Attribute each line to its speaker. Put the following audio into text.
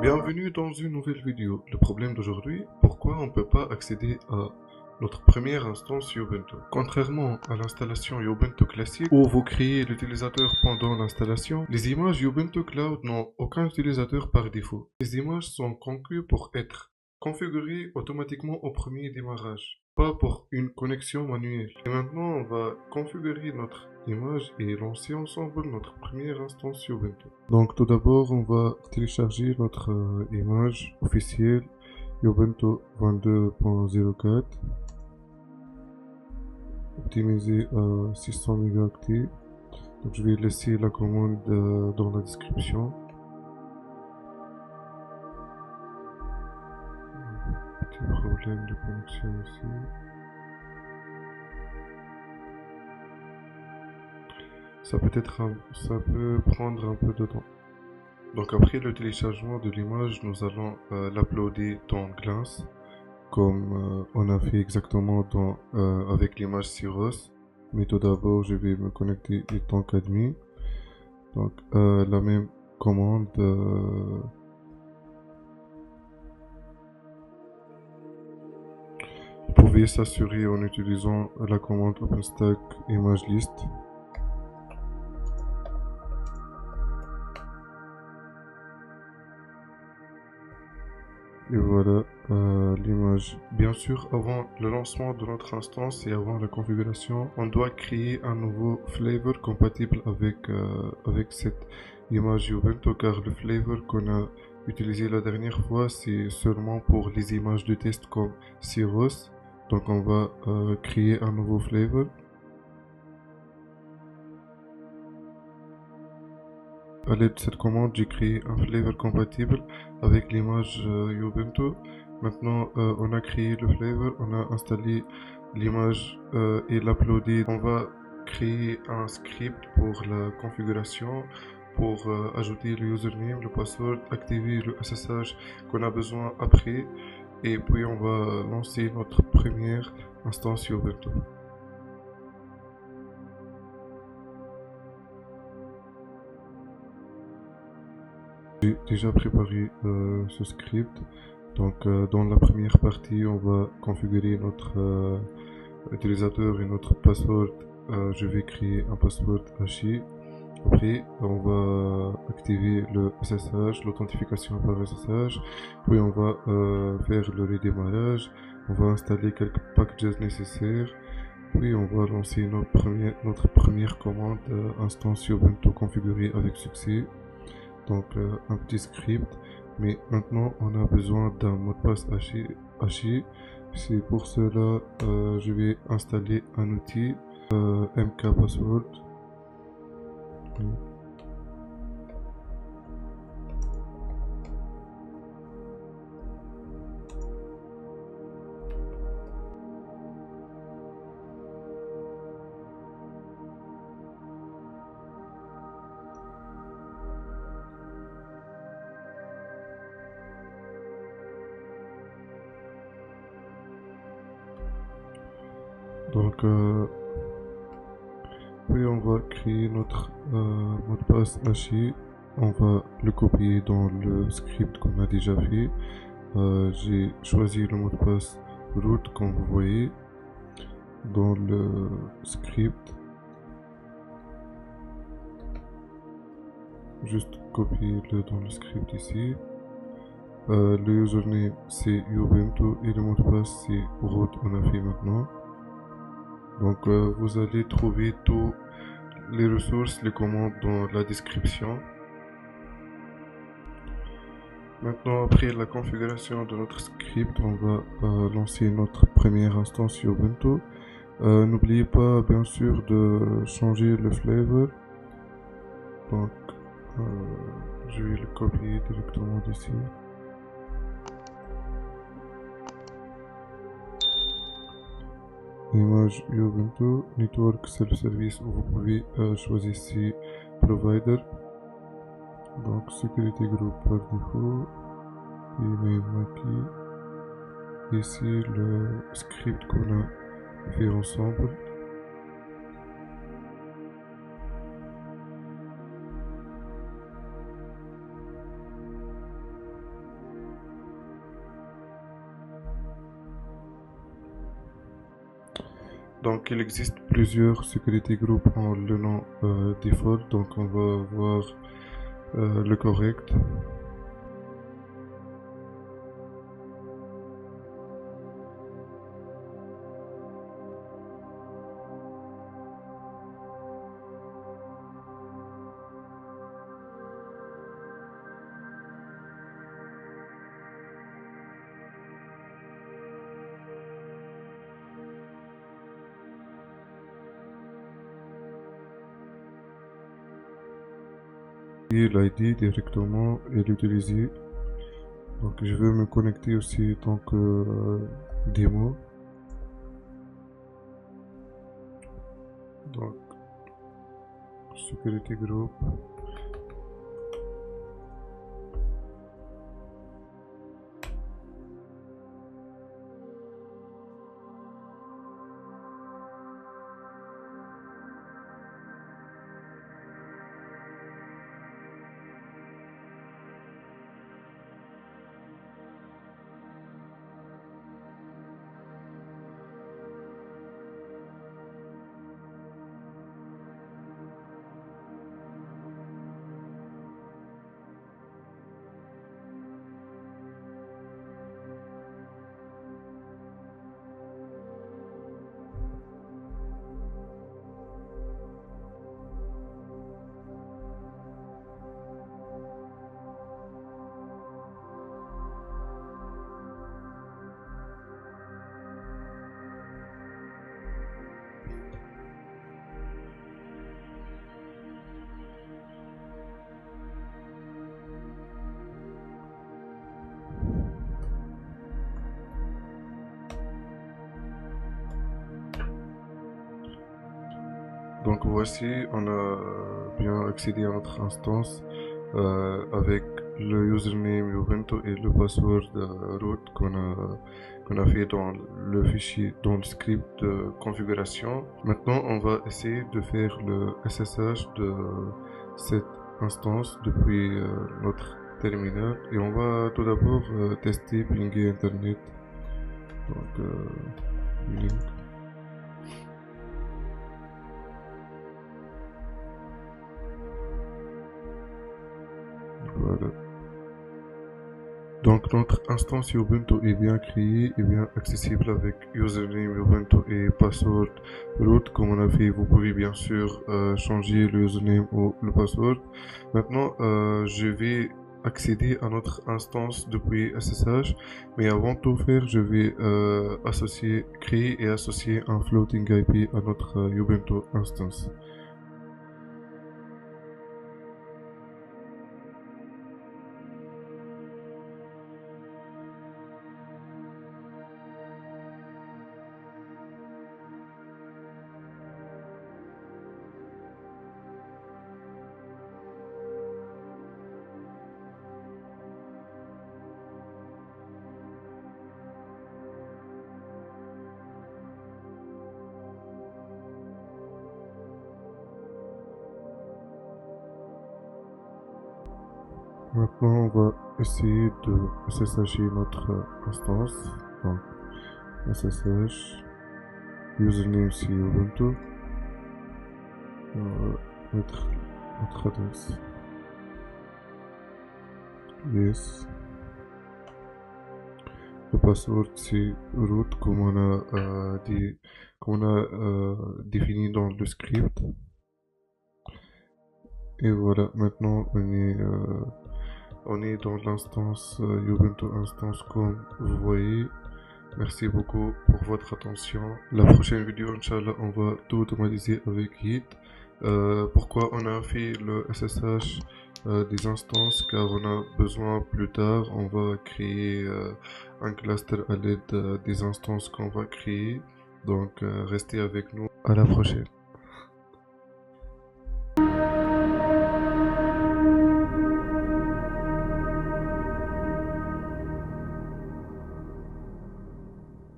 Speaker 1: Bienvenue dans une nouvelle vidéo. Le problème d'aujourd'hui, pourquoi on ne peut pas accéder à notre première instance Ubuntu. Contrairement à l'installation Ubuntu classique où vous créez l'utilisateur pendant l'installation, les images Ubuntu Cloud n'ont aucun utilisateur par défaut. Les images sont conçues pour être configurées automatiquement au premier démarrage, pas pour une connexion manuelle. Et maintenant, on va configurer notre image et lancer ensemble notre première instance Ubuntu. Donc tout d'abord, on va télécharger notre image officielle Ubuntu 22.04 optimisé à 600 mégaoctets. Donc je vais laisser la commande dans la description. Petit problème de connexion ici. Ça peut prendre un peu de temps. Donc après le téléchargement de l'image, nous allons l'uploader dans Glance, comme on a fait exactement avec l'image Syros. Mais tout d'abord, je vais me connecter en tant qu'admin. Donc la même commande. Vous pouvez s'assurer en utilisant la commande OpenStack ImageList. Et voilà l'image. Bien sûr, avant le lancement de notre instance et avant la configuration, on doit créer un nouveau flavor compatible avec cette image Ubuntu, car le flavor qu'on a utilisé la dernière fois, c'est seulement pour les images de test comme Syros. Donc on va créer un nouveau flavor. À l'aide de cette commande, j'ai créé un flavor compatible avec l'image Ubuntu. Maintenant, on a créé le flavor, on a installé l'image et l'uploadé. On va créer un script pour la configuration, pour ajouter le username, le password, activer le SSH qu'on a besoin après. Et puis on va lancer notre première instance Ubuntu. J'ai déjà préparé ce script. Donc dans la première partie, on va configurer notre utilisateur et notre password. Je vais créer un password haché. Après, on va activer le SSH, l'authentification par SSH. Puis on va faire le redémarrage. On va installer quelques packages nécessaires. Puis on va lancer notre première commande instance Ubuntu configurée avec succès. Donc un petit script, mais maintenant on a besoin d'un mot de passe haché. C'est pour cela je vais installer un outil mkpassword. Donc puis on va créer notre mot de passe haché. On va le copier dans le script qu'on a déjà fait. J'ai choisi le mot de passe root comme vous voyez dans le script. Juste copier-le dans le script ici. Le username c'est Ubuntu et le mot de passe c'est root, on a fait maintenant. Donc vous allez trouver tous les ressources, les commandes dans la description. Maintenant, après la configuration de notre script, on va lancer notre première instance Ubuntu. N'oubliez pas bien sûr de changer le flavor. Donc je vais le copier directement d'ici. Image Ubuntu, Network Self-Service, où vous pouvez choisir ici Provider. Donc Sécurité Group par défaut, Email Maki. Ici le script qu'on a fait ensemble. Donc il existe plusieurs security groups en le nom default, donc on va voir le correct. L'ID directement et l'utiliser. Donc je vais me connecter aussi tant que démo. Donc security group. Donc voici, on a bien accédé à notre instance avec le username Ubuntu et le password root qu'on a fait dans le fichier, dans le script de configuration. Maintenant, on va essayer de faire le SSH de cette instance depuis notre terminal et on va tout d'abord tester pinguer internet. Donc link. Voilà. Donc notre instance Ubuntu est bien créée et bien accessible avec username Ubuntu et password root comme on a fait. Vous pouvez bien sûr changer le username ou le password. Maintenant je vais accéder à notre instance depuis SSH, mais avant de tout faire je vais créer et associer un floating IP à notre Ubuntu instance. Maintenant, on va essayer de SSH notre instance. Donc, SSH, username c'est Ubuntu. On va mettre notre adresse. Yes. Le password c'est root comme on a défini dans le script. Et voilà, maintenant on est dans l'instance Ubuntu instance comme vous voyez. Merci beaucoup pour votre attention. La prochaine vidéo, Inch'Allah, on va tout automatiser avec Git. Pourquoi on a fait le SSH des instances? Car on a besoin plus tard, on va créer un cluster à l'aide des instances qu'on va créer. Donc restez avec nous. À la prochaine.